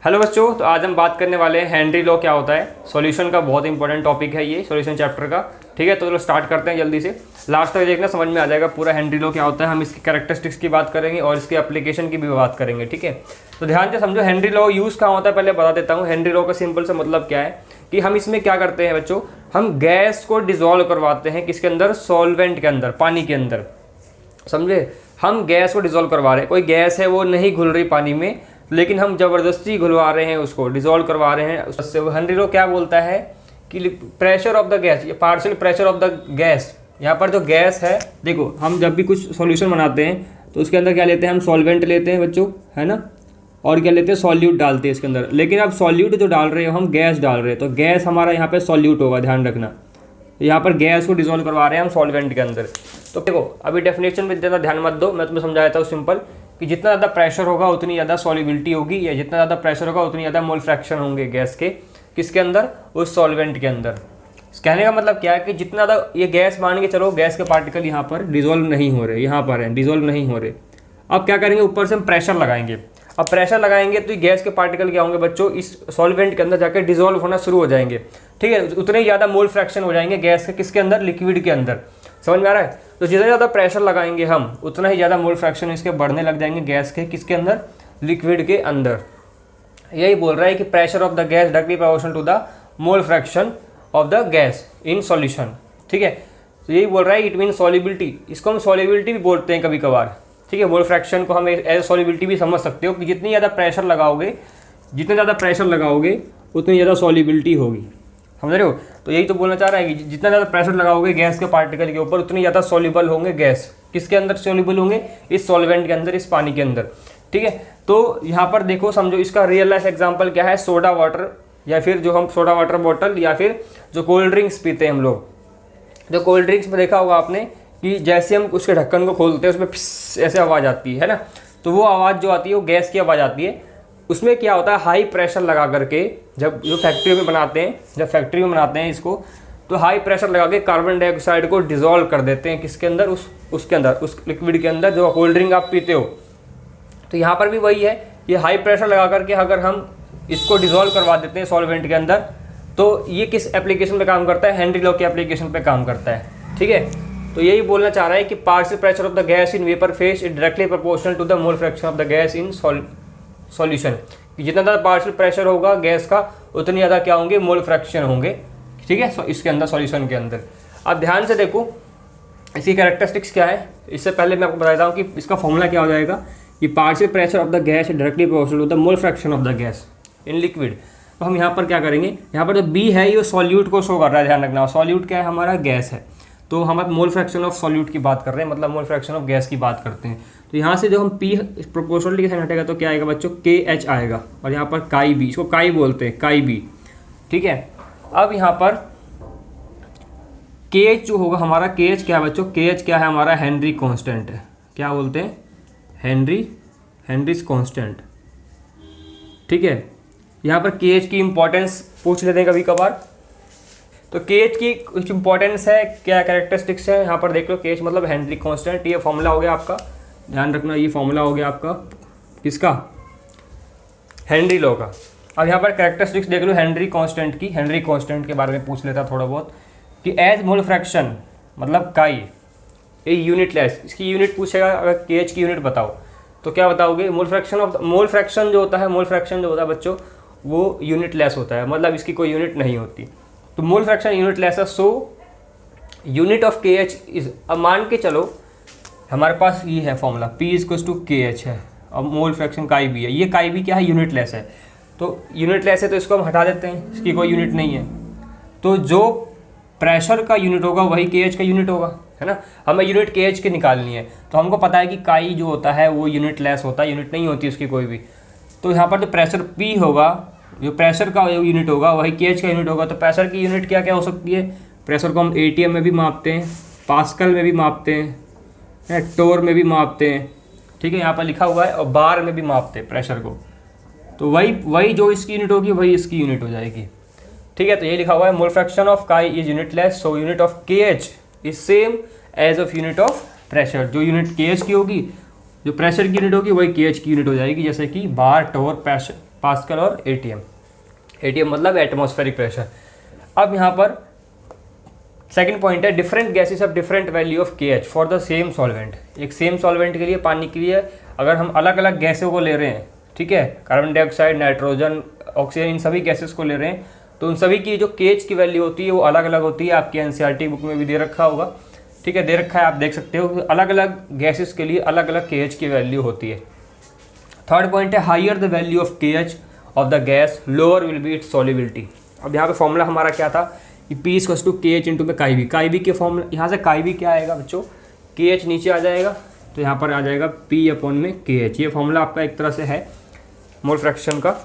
Hello बच्चों, तो आज हम बात करने वाले हैं हेनरी लॉ क्या होता है। सॉल्यूशन का बहुत इंपॉर्टेंट टॉपिक है ये, सॉल्यूशन चैप्टर का। ठीक है, तो चलो स्टार्ट करते हैं जल्दी से। लास्ट तक देखना, समझ में आ जाएगा पूरा हेनरी लॉ क्या होता है। हम इसकी कैरेक्टरिस्टिक्स की बात करेंगे और इसके एप्लीकेशन की भी बात करेंगे। ठीक है, तो ध्यान से समझो हेनरी लॉ यूज़ कहाँ होता है पहले बता देता हूँ। हेनरी लॉ का सिंपल सा मतलब क्या है कि हम इसमें क्या करते हैं बच्चों, हम गैस को डिजोल्व करवाते हैं किसके अंदर, सॉल्वेंट के अंदर, पानी के अंदर। समझे, हम गैस को डिजोल्व करवा रहे हैं। कोई गैस है वो नहीं घुल रही पानी में, लेकिन हम ज़बरदस्ती घुलवा रहे हैं, उसको डिजोल्व करवा रहे हैं। उससे हेनरी लॉ क्या बोलता है कि प्रेशर ऑफ द गैस, ये partial pressure of the gas. यहाँ पर जो गैस है, देखो हम जब भी कुछ सॉल्यूशन बनाते हैं तो उसके अंदर क्या लेते हैं, हम सॉल्वेंट लेते हैं बच्चों, है ना, और क्या लेते हैं, सॉल्यूट डालते हैं इसके अंदर। लेकिन अब सॉल्यूट जो डाल रहे हो हम गैस डाल रहे हैं, तो गैस हमारा यहाँ पे सॉल्यूट होगा, ध्यान रखना। यहाँ पर गैस को डिजोल्व करवा रहे हैं हम सॉल्वेंट के अंदर। तो देखो अभी डेफिनेशन में ज़्यादा ध्यान मत दो, मैं तुम्हें समझा देता हूँ सिंपल कि जितना ज़्यादा प्रेशर होगा उतनी ज़्यादा सॉल्युबिलिटी होगी, या जितना ज़्यादा प्रेशर होगा उतनी ज़्यादा मोल फ्रैक्शन होंगे गैस के, किसके अंदर, उस सॉल्वेंट के अंदर। कहने का मतलब क्या है कि जितना ज़्यादा ये गैस, मान के चलो गैस के पार्टिकल यहाँ पर डिजोल्व नहीं हो रहे, यहाँ पर हैं डिजोल्व नहीं हो रहे। अब क्या करेंगे, ऊपर से हम प्रेशर लगाएंगे। अब प्रेशर लगाएंगे तो ये गैस के पार्टिकल क्या होंगे बच्चों, इस सॉल्वेंट के अंदर जाकर डिजोल्व होना शुरू हो जाएंगे। ठीक है, उतने ही ज़्यादा मोल फ्रैक्शन हो जाएंगे गैस के, किसके अंदर, लिक्विड के अंदर। समझ में आ रहा है। तो जितना ज़्यादा प्रेशर लगाएंगे हम उतना ही ज़्यादा मोल फ्रैक्शन इसके बढ़ने लग जाएंगे गैस के, किसके अंदर, लिक्विड के अंदर। यही बोल रहा है कि pressure of the gas directly proportional to the mole fraction of the gas in solution. ठीक है, तो यही बोल रहा है, इट मीन सॉल्युबिलिटी। इसको हम सॉल्युबिलिटी भी बोलते हैं कभी कभार। ठीक है, मोल फ्रैक्शन को हम एज सॉल्युबिलिटी भी समझ सकते हो कि जितनी ज़्यादा प्रेशर लगाओगे, जितना ज़्यादा प्रेशर लगाओगे उतनी ज़्यादा सॉल्युबिलिटी होगी। समझ रहे हो। तो यही तो बोलना चाह रहा है कि जितना ज़्यादा प्रेशर लगाओगे गैस के पार्टिकल के ऊपर उतनी ज़्यादा सॉल्युबल होंगे गैस, किसके अंदर सॉल्युबल होंगे, इस सॉल्वेंट के अंदर, इस पानी के अंदर। ठीक है, तो यहाँ पर देखो समझो, इसका रियल लाइफ एग्जांपल क्या है, सोडा वाटर, या फिर जो हम सोडा वाटर बॉटल, या फिर जो कोल्ड ड्रिंक्स पीते हैं हम लोग। जो कोल्ड ड्रिंक्स में देखा होगा आपने कि जैसे हम उसके ढक्कन को खोलते हैं उसमें फिस ऐसे आवाज़ आती है ना, तो वो आवाज़ जो आती है वो गैस की आवाज़ आती है। उसमें क्या होता है, हाई प्रेशर लगा करके, जब जो फैक्ट्री में बनाते हैं, जब फैक्ट्री में बनाते हैं इसको, तो हाई प्रेशर लगा के कार्बन डाइऑक्साइड को डिजोल्व कर देते हैं, किसके अंदर, उसके अंदर, उस लिक्विड के अंदर जो कोल्ड ड्रिंक आप पीते हो। तो यहाँ पर भी वही है, ये हाई प्रेशर लगा करके अगर हम इसको डिजोल्व करवा देते हैं सॉल्वेंट के अंदर, तो ये किस एप्लीकेशन पे काम करता है, हेनरी लॉ के एप्लीकेशन पे काम करता है। ठीक है, तो यही बोलना चाह रहा है कि partial pressure of the gas in vapour phase is directly proportional to the mole fraction of the gas in solution. जितना ज़्यादा पार्शियल प्रेशर होगा गैस का उतनी ज़्यादा क्या होंगे, मोल फ्रैक्शन होंगे। ठीक है, इसके अंदर, सॉल्यूशन के अंदर। अब ध्यान से देखो इसकी कैरेक्टरिस्टिक्स क्या है। इससे पहले मैं आपको बताता हूँ कि इसका फॉर्मूला क्या हो जाएगा कि partial pressure of the gas directly proportional to the mole fraction of the gas in liquid. तो हम यहाँ पर क्या करेंगे, यहाँ पर जो बी है ये सॉल्यूट को शो कर रहा है, ध्यान रखना। सॉल्यूट क्या है, हमारा गैस है। तो हम अब मोल फ्रैक्शन ऑफ सॉल्यूट की बात कर रहे हैं, मतलब मोल फ्रैक्शन ऑफ गैस की बात करते हैं। तो यहाँ से जो हम पी प्रोपोर्शनलिटी के साइन हटेगा तो क्या आएगा बच्चों, के एच आएगा, और यहाँ पर काई बी, इसको काई बोलते हैं, काई बी। ठीक है, अब यहाँ पर के एच जो होगा हमारा, के एच क्या है बच्चों, के एच क्या है हमारा, हेनरी कांस्टेंट है। क्या बोलते हैं, हेनरीज कांस्टेंट। ठीक है, यहाँ पर के एच की इंपॉर्टेंस पूछ लेते हैं कभी कभार। तो के एच की कुछ इंपॉर्टेंस है, क्या कैरेक्टरिस्टिक्स है, यहाँ पर देख लो। के एच मतलब हेनरी कांस्टेंट, ये फॉर्मूला हो गया आपका, ध्यान रखना, ये फॉर्मूला हो गया आपका किसका, हेनरी लॉ का। अब यहाँ पर कैरेक्टरिस्टिक्स देख लो हेनरी कांस्टेंट की। हेनरी कांस्टेंट के बारे में पूछ लेता थोड़ा बहुत कि एज मोल फ्रैक्शन मतलब काई, ये यूनिट लेस, इसकी यूनिट पूछेगा। अगर के एच की यूनिट बताओ तो क्या बताओगे, मोल फ्रैक्शन जो होता है बच्चों, वो यूनिट लेस होता है, मतलब इसकी कोई यूनिट नहीं होती। तो मोल फ्रैक्शन यूनिट लेस है, सो unit of K H is, अब मान के चलो हमारे पास ये है फॉर्मूला, P इक्वल्स टू के एच है, अब मोल फ्रैक्शन काई बी है। ये काई बी क्या है, यूनिट लेस है। तो यूनिट लेस है तो इसको हम हटा देते हैं, इसकी कोई यूनिट नहीं है। तो जो प्रेशर का यूनिट होगा वही के एच का यूनिट होगा, है ना। हमें यूनिट के एच की निकालनी है, तो हमको पता है कि काई जो होता है वो यूनिट लेस होता है, यूनिट नहीं होती उसकी कोई भी। तो यहाँ पर जो प्रेशर P होगा, जो प्रेशर का यूनिट होगा वही के एच का यूनिट होगा। तो प्रेशर की यूनिट क्या क्या हो सकती है, प्रेशर को हम ATM में भी मापते हैं, पास्कल में भी मापते हैं, टोर में भी मापते हैं। ठीक है, यहाँ पर लिखा हुआ है, और बार में भी मापते हैं प्रेशर को। तो वही जो इसकी यूनिट होगी वही इसकी यूनिट हो जाएगी। ठीक है, तो ये लिखा हुआ है, mole fraction of chi is unitless, so unit of K H is same as of unit of pressure. जो यूनिट के एच की होगी, जो प्रेशर की यूनिट होगी वही के एच की यूनिट हो जाएगी, जैसे कि बार, टोर, पास्कल और एटीएम। एटीएम मतलब एटमॉस्फेरिक प्रेशर। अब यहाँ पर सेकंड पॉइंट है different gases of different value of KH for the same solvent. एक सेम सॉल्वेंट के लिए, पानी के लिए अगर हम अलग अलग गैसों को ले रहे हैं, ठीक है, कार्बन डाइऑक्साइड, नाइट्रोजन, ऑक्सीजन, इन सभी गैसेस को ले रहे हैं, तो उन सभी की जो KH की वैल्यू होती है वो अलग अलग होती है। आपकी NCERT बुक में भी दे रखा होगा, ठीक है, दे रखा है, आप देख सकते हो। अलग अलग गैसेस के लिए अलग अलग KH की वैल्यू होती है। थर्ड पॉइंट है higher the value of KH of the gas lower will be its solubility. अब यहाँ पे फॉर्मूला हमारा क्या था कि P equals to KH into में काई बी। काई बी के फॉर्मूला यहाँ से काई बी क्या आएगा बच्चों, KH नीचे आ जाएगा तो यहाँ पर आ जाएगा P अपॉन में KH। ये फॉर्मूला आपका एक तरह से है मोल फ्रैक्शन का।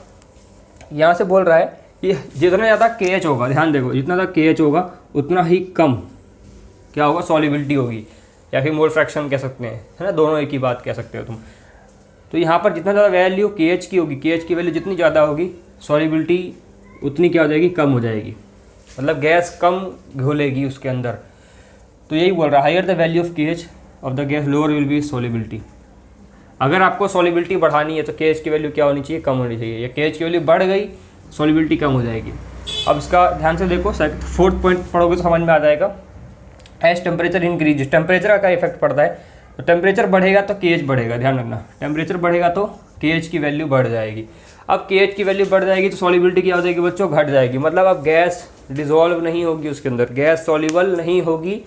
यहाँ से बोल रहा है कि जितना ज़्यादा KH होगा, ध्यान देखो, जितना ज़्यादा KH होगा उतना ही कम क्या होगा, सॉल्युबिलिटी होगी, या फिर मोल फ्रैक्शन कह सकते हैं, है ना, दोनों एक ही बात कह सकते हो तुम। तो यहाँ पर जितना ज़्यादा वैल्यू KH की होगी, KH की वैल्यू जितनी ज़्यादा होगी, सॉल्युबिलिटी उतनी क्या हो जाएगी, कम हो जाएगी, मतलब गैस कम घुलेगी उसके अंदर। तो यही बोल रहा है higher the value of KH of the gas lower will be solubility. अगर आपको सॉल्युबिलिटी बढ़ानी है तो KH की वैल्यू क्या होनी चाहिए, कम होनी चाहिए, या KH की वैल्यू बढ़ गई सॉल्युबिलिटी कम हो जाएगी। अब इसका ध्यान से देखो, फोर्थ पॉइंट पढ़ोगे तो समझ में आ जाएगा। एज टेम्परेचर इंक्रीज, टेम्परेचर का इफेक्ट पड़ता है, तो टेम्परेचर बढ़ेगा तो KH बढ़ेगा, ध्यान रखना, टेम्परेचर बढ़ेगा तो KH की वैल्यू बढ़ जाएगी। अब KH की वैल्यू बढ़ जाएगी तो सॉल्युबिलिटी क्या हो जाएगी बच्चों, घट जाएगी, मतलब अब गैस डिजोल्व नहीं होगी उसके अंदर, गैस सॉल्युबल नहीं होगी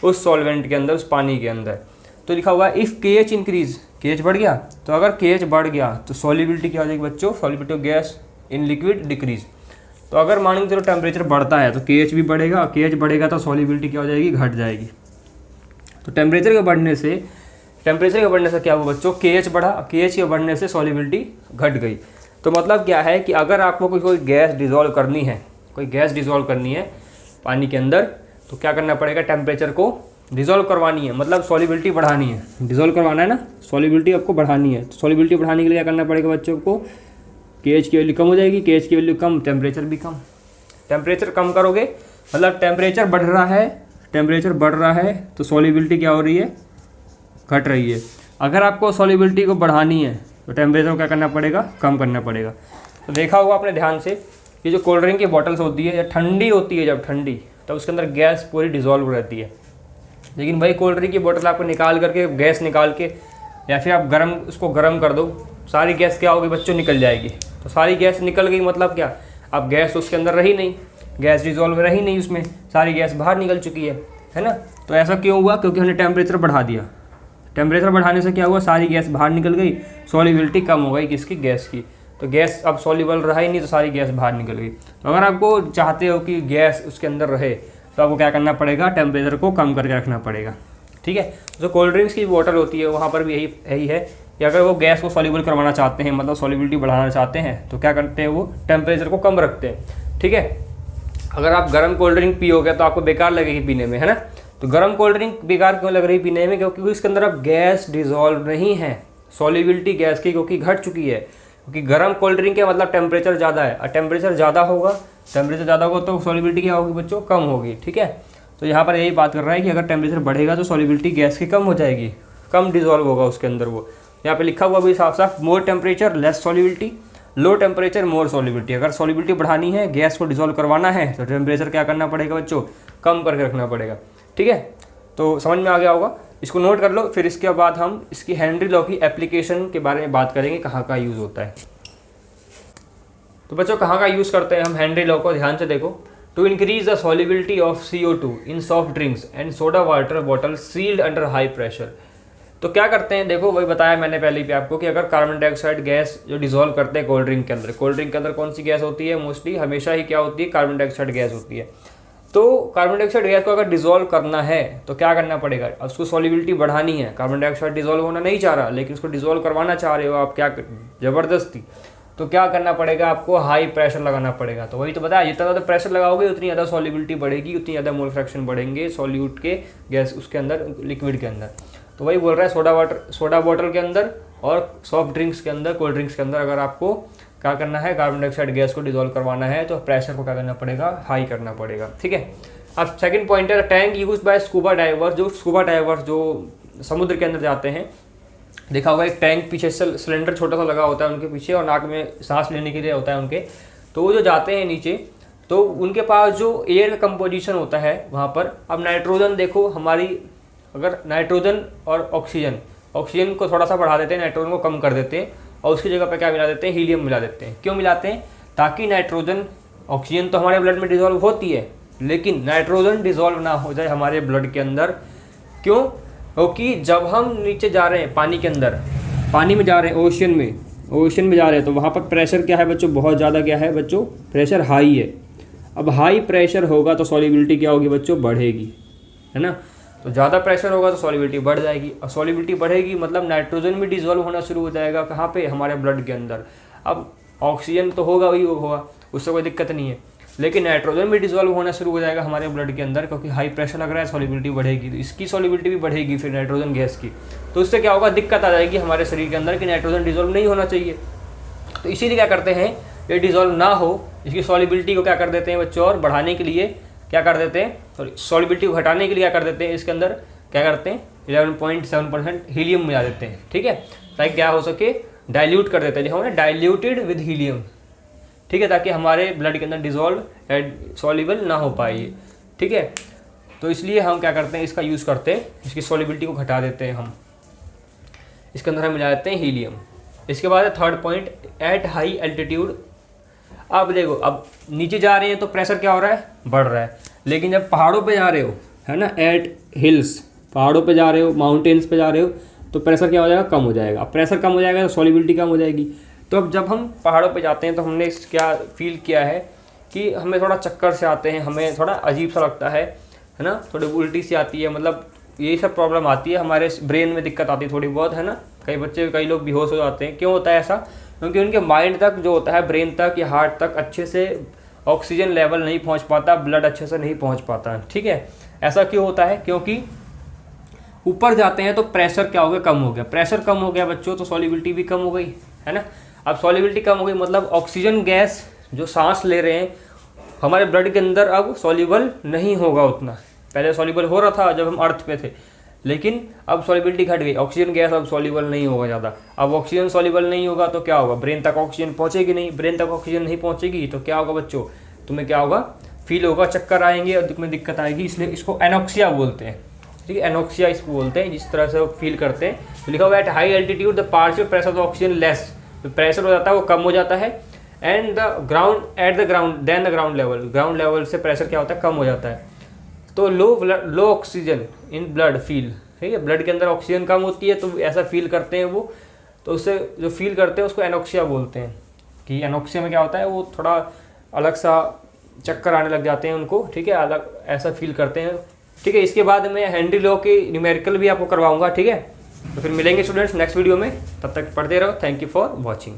उस सॉल्वेंट के अंदर, उस पानी के अंदर। तो लिखा हुआ है इफ़ KH इंक्रीज, KH बढ़ गया, तो अगर KH बढ़ गया तो सॉल्युबिलिटी क्या हो जाएगी बच्चों, solubility of gas in liquid decrease. तो अगर मान के चलो टेम्परेचर बढ़ता है तो KH भी बढ़ेगा, KH बढ़ेगा तो सॉल्युबिलिटी क्या हो जाएगी, घट जाएगी। तो टेम्परेचर के बढ़ने से क्या हुआ बच्चों, KH बढ़ा, KH के बढ़ने से सॉल्युबिलिटी घट गई। तो मतलब क्या है कि अगर आपको कोई गैस डिज़ोल्व करनी है, कोई गैस डिज़ोल्व करनी है पानी के अंदर, तो क्या करना पड़ेगा, टेम्परेचर को डिज़ोल्व करवानी है, मतलब सॉल्युबिलिटी बढ़ानी है, डिज़ोल्व करवाना है ना, सॉल्युबिलिटी आपको बढ़ानी है। तो सॉल्युबिलिटी बढ़ाने के लिए क्या करना पड़ेगा बच्चों को, KH की वैल्यू कम हो जाएगी, KH की वैल्यू कम, टेम्परेचर भी कम। टेम्परेचर कम करोगे मतलब टेम्परेचर बढ़ रहा है, टेम्परेचर बढ़ रहा है तो सॉल्युबिलिटी क्या हो रही है, घट रही है। अगर आपको सॉल्युबिलिटी को बढ़ानी है तो टेम्परेचर को क्या करना पड़ेगा, कम करना पड़ेगा। तो देखा होगा आपने ध्यान से, ये जो कोल्ड ड्रिंक की बॉटल्स होती है या ठंडी होती है, जब ठंडी तब उसके अंदर गैस पूरी डिज़ोल्व रहती है, लेकिन वही कोल्ड ड्रिंक की बोतल आपको निकाल करके, गैस निकाल के, या फिर आप उसको गर्म कर दो, सारी गैस क्या होगी बच्चों, निकल जाएगी। तो सारी गैस निकल गई मतलब क्या, अब गैस उसके अंदर रही नहीं, गैस डिज़ोल्व रही नहीं उसमें, सारी गैस बाहर निकल चुकी है ना। तो ऐसा क्यों हुआ, क्योंकि हमने टेम्परेचर बढ़ा दिया। टेम्परेचर बढ़ाने से क्या हुआ, सारी गैस बाहर निकल गई, सॉल्युबिलिटी कम हो गई किसकी, गैस की। तो गैस अब सॉल्युबल रहा ही नहीं तो सारी गैस बाहर निकल गई। तो अगर आपको चाहते हो कि गैस उसके अंदर रहे तो आपको क्या करना पड़ेगा, टेम्परेचर को कम करके रखना पड़ेगा, ठीक है। जो कोल्ड ड्रिंक्स की बोतल होती है वहाँ पर भी यही है कि अगर वो गैस को सॉल्युबल करवाना चाहते हैं, मतलब सॉल्युबिलिटी बढ़ाना चाहते हैं, तो क्या करते हैं, वो टेम्परेचर को कम रखते हैं, ठीक है। अगर आप गर्म कोल्ड ड्रिंक पियोगे तो आपको बेकार लगेगी पीने में, है ना। तो गर्म कोल्ड ड्रिंक बेकार क्यों लग रही पीने में, क्योंकि इसके अंदर अब गैस डिज़ोल्व नहीं है, सॉल्युबिलिटी गैस की क्योंकि घट चुकी है। क्योंकि गर्म कोल्ड ड्रिंक है मतलब टेम्परेचर ज़्यादा है, और टेम्परेचर ज़्यादा होगा तो सॉल्युबिलिटी क्या होगी बच्चों, कम होगी, ठीक है। तो यहाँ पर यही बात कर रहा है कि अगर टेम्परेचर बढ़ेगा तो सॉल्युबिलिटी गैस की कम हो जाएगी, कम डिज़ोल्व होगा उसके अंदर वो। यहाँ पे लिखा हुआ भी साफ साफ, more temperature less solubility, low temperature more solubility. अगर सॉल्युबिलिटी बढ़ानी है, गैस को डिज़ोल्व करवाना है, तो टेम्परेचर क्या करना पड़ेगा बच्चों, कम करके रखना पड़ेगा, ठीक है। तो समझ में आ गया होगा, इसको नोट कर लो। फिर इसके बाद हम इसकी हेनरी लॉ की एप्लीकेशन के बारे में बात करेंगे, कहाँ का यूज़ होता है। तो बच्चों कहाँ का यूज़ करते हैं हम हेनरी लॉ को, ध्यान से देखो। To increase the solubility of CO2 in soft drinks and soda water bottle sealed under high pressure. तो क्या करते हैं, देखो वही बताया मैंने पहले भी आपको कि अगर कार्बन डाइऑक्साइड गैस जो डिजोल्व करते हैं कोल्ड ड्रिंक के अंदर, कोल्ड ड्रिंक के अंदर कौन सी गैस होती है, मोस्टली हमेशा ही क्या होती है, कार्बन डाइऑक्साइड गैस होती है। तो कार्बन डाइऑक्साइड गैस को अगर डिजोल्व करना है तो क्या करना पड़ेगा, अब उसको सॉल्युबिलिटी बढ़ानी है। कार्बन डाइऑक्साइड डिजोल्व होना नहीं चाह रहा, लेकिन उसको डिजोल्व करवाना चाह रहे हो आप, क्या ज़बरदस्ती, तो क्या करना पड़ेगा, आपको हाई प्रेशर लगाना पड़ेगा। तो वही तो बताया, जितना ज़्यादा प्रेशर लगाओगे उतनी ज़्यादा सॉल्युबिलिटी बढ़ेगी, उतनी ज़्यादा मोल फ्रैक्शन बढ़ेंगे सॉल्यूट के गैस उसके अंदर, लिक्विड के अंदर। तो वही बोल रहा है सोडा बॉटल के अंदर और सॉफ्ट ड्रिंक्स के अंदर, कोल्ड ड्रिंक्स के अंदर अगर आपको क्या करना है, कार्बन डाइऑक्साइड गैस को डिजोल्व करवाना है तो प्रेशर को क्या करना पड़ेगा, हाई करना पड़ेगा, ठीक है। अब सेकंड पॉइंट है tank use by scuba divers. जो स्कूबा डाइवर्स जो समुद्र के अंदर जाते हैं, देखा होगा एक टैंक पीछे से सिलेंडर छोटा सा लगा होता है उनके पीछे और नाक में सांस लेने के लिए होता है उनके। तो वो जो जाते हैं नीचे तो उनके पास जो एयर का कंपोजिशन होता है वहाँ पर, अब नाइट्रोजन देखो हमारी, अगर नाइट्रोजन और ऑक्सीजन को थोड़ा सा बढ़ा देते हैं, नाइट्रोजन को कम कर देते हैं और उसकी जगह पर क्या मिला देते हैं, हीलियम मिला देते हैं। क्यों मिलाते हैं? ताकि नाइट्रोजन, ऑक्सीजन तो हमारे ब्लड में डिजोल्व होती है लेकिन नाइट्रोजन डिजोल्व ना हो जाए हमारे ब्लड के अंदर। क्यों? क्योंकि जब हम नीचे जा रहे हैं पानी के अंदर, पानी में जा रहे हैं, ओशन में जा रहे हैं, तो वहाँ पर प्रेशर क्या है बच्चों, बहुत ज़्यादा क्या है बच्चों, प्रेशर हाई है। अब हाई प्रेशर होगा तो सॉल्युबिलिटी क्या होगी बच्चों, बढ़ेगी, है ना। तो ज़्यादा प्रेशर होगा तो सॉल्युबिलिटी बढ़ जाएगी और सॉल्युबिलिटी बढ़ेगी मतलब नाइट्रोजन भी डिजोल्व होना शुरू हो जाएगा। कहाँ पे? हमारे ब्लड के अंदर। अब ऑक्सीजन तो होगा वही होगा, उससे कोई दिक्कत नहीं है, लेकिन नाइट्रोजन भी डिजोल्व होना शुरू हो जाएगा हमारे ब्लड के अंदर क्योंकि हाई प्रेशर लग रहा है, सॉल्युबिलिटी बढ़ेगी, तो इसकी सॉल्युबिलिटी भी बढ़ेगी फिर नाइट्रोजन गैस की। तो उससे क्या होगा, दिक्कत आ जाएगी हमारे शरीर के अंदर कि नाइट्रोजन डिजोल्व नहीं होना चाहिए। तो इसीलिए क्या करते हैं, ये डिजोल्व ना हो इसकी सॉल्युबिलिटी को क्या कर देते हैं बच्चों, और बढ़ाने के लिए क्या कर देते हैं, सॉरी सॉल्युबिलिटी को घटाने के लिए क्या कर देते हैं, इसके अंदर क्या करते हैं 11.7% हीलियम मिला देते हैं। ठीक है, ताकि क्या हो सके, डाइल्यूट कर देते हैं, लिखा हुआ है डाइल्यूटेड विद हीलियम। ठीक है, ताकि हमारे ब्लड के अंदर डिजोल्व सॉल्युबल ना हो पाए। ठीक है, तो इसलिए हम क्या करते हैं, इसका यूज़ करते हैं, इसकी सॉल्युबिलिटी को घटा देते हैं हम, इसके अंदर हम मिला देते हैं हीलियम। इसके बाद है third point, eight high altitude. अब देखो, अब नीचे जा रहे हैं तो प्रेशर क्या हो रहा है, बढ़ रहा है, लेकिन जब पहाड़ों पे जा रहे हो, है ना, एट हिल्स, पहाड़ों पे जा रहे हो, माउंटेन्स पे जा रहे हो, तो प्रेशर क्या हो जाएगा, कम हो जाएगा। अब प्रेशर कम हो जाएगा तो सॉल्युबिलिटी कम हो जाएगी। तो अब जब हम पहाड़ों पे जाते हैं तो हमने क्या फील किया है कि हमें थोड़ा चक्कर से आते हैं, हमें थोड़ा अजीब सा लगता है ना, थोड़ी उल्टी सी आती है, मतलब यही सब प्रॉब्लम आती है, हमारे ब्रेन में दिक्कत आती है थोड़ी बहुत, है ना। कई लोग बेहोश हो जाते हैं। क्यों होता है ऐसा? क्योंकि उनके माइंड तक जो होता है, ब्रेन तक या हार्ट तक अच्छे से ऑक्सीजन लेवल नहीं पहुंच पाता, ब्लड अच्छे से नहीं पहुंच पाता। ठीक है, ऐसा क्यों होता है? क्योंकि ऊपर जाते हैं तो प्रेशर क्या हो गया, कम हो गया। प्रेशर कम हो गया बच्चों तो सॉल्युबिलिटी भी कम हो गई, है ना। अब सॉल्युबिलिटी कम हो गई मतलब ऑक्सीजन गैस जो सांस ले रहे हैं हमारे ब्लड के अंदर अब सॉल्युबल नहीं होगा उतना। पहले सॉल्युबल हो रहा था जब हम अर्थ पे थे, लेकिन अब सॉल्युबिलिटी घट गई, ऑक्सीजन गैस अब सॉल्युबल नहीं होगा ज़्यादा। अब ऑक्सीजन सॉल्युबल नहीं होगा तो क्या होगा, ब्रेन तक ऑक्सीजन पहुँचेगी नहीं, ब्रेन तक ऑक्सीजन नहीं पहुँचेगी तो क्या होगा बच्चों, तुम्हें क्या होगा, फील होगा, चक्कर आएंगे और तुम्हें दिक्कत आएगी। इसलिए इसको एनोक्सिया बोलते हैं। ठीक है, एनोक्सिया इसको बोलते हैं, जिस तरह से वो फील करते हैं। तो लिखा हुआ है at high altitude the partial pressure of oxygen less, जो प्रेशर हो जाता है वो कम हो जाता है। And the ground at the ground then the ground level से प्रेशर क्या होता है, कम हो जाता है। तो low oxygen in blood feel, ठीक है, ब्लड के अंदर ऑक्सीजन कम होती है तो ऐसा फील करते हैं वो। तो उससे जो फील करते हैं उसको एनोक्सिया बोलते हैं। कि एनोक्सिया में क्या होता है, वो थोड़ा अलग सा चक्कर आने लग जाते हैं उनको। ठीक है, अलग ऐसा फील करते हैं। ठीक है, इसके बाद मैं हेनरी लॉ के न्यूमेरिकल भी आपको करवाऊंगा। ठीक है, तो फिर मिलेंगे स्टूडेंट्स नेक्स्ट वीडियो में, तब तक पढ़ते रहो। Thank you for watching.